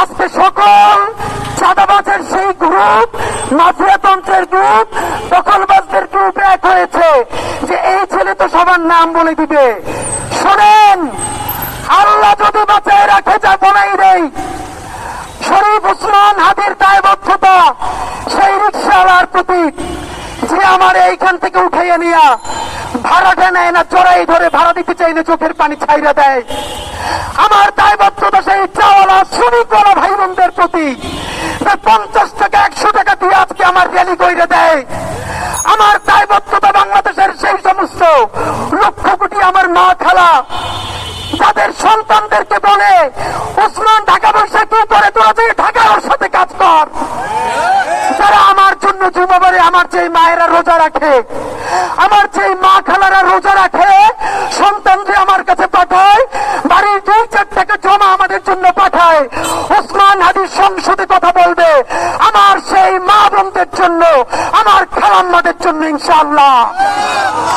আজকে সকল চাঁদাবাজের সেই গ্রুপ, মাফিয়াতন্ত্রের গ্রুপ, দখলবাজদের গ্রুপ এক হয়েছে যে এই ছেলে তো সবার নাম বলে দিবে। শোনেন, আল্লাহ যদি বাঁচায় রাখে যা বলাই দেই, শরীফ ওসমান হাদির দায়বদ্ধতা সেই রিকশাওয়ালার প্রতি যে আমার এইখান থেকে উঠাইয়া নিয়া ভাড়াটা নেয় না, চড়াই ধরে ভাড়া দিতে চাইলে চোখের পানি ছাইরা দেয়। আমার দায়বদ্ধতা সেই চাওয়ালা শ্রমিকওয়ালা ভাই বোনদের প্রতি 50 টাকা 100 টাকা দিয়ে আজকে আমার র্যালি কইরে দেয়। আমার দায়বদ্ধতা বাংলাদেশের সেই সমস্ত লক্ষ কোটি আমার মা খালা যাদের সন্তানদেরকে বলে ওসমান ঢাকা বসে কি করে, তোরা যে ঢাকা ওর সাথে কাজ কর। যারা আমার জন্য জুমাবারে আমার যে মায়েরা রোজা রাখে, আমার যে মা খালারা রোজা রাখে, সন্তানদের আমার কাছে পাঠায়, বাড়ির 2-4 টাকা জমা আমাদের জন্য পাঠায়। ওসমান হাদির সংসদে কথা বলবে আমার সেই মা বোনদের জন্য, আমার খালাম্মাদের জন্য ইনশাআল্লাহ।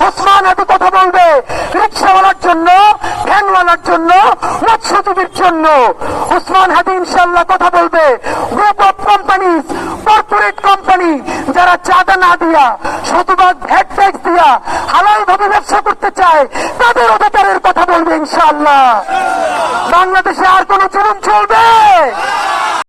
ওসমান হাদি কথা বলবে রিকশাওয়ালার জন্য, ভ্যানওয়ালার জন্য, মৎস্যজীবীর জন্য। ওসমান হাদি ইনশাআল্লাহ কথা বলবে group of companies, corporate company যারা চাঁদা না দিয়া, শতভাগ ভ্যাট ট্যাক্স দিয়া হালাল ভাবে ব্যবসা করতে চায়, তাদের অধিকারের কথা বলবে ইনশাআল্লাহ। বাংলাদেশে আর কোন জুলুম চলবে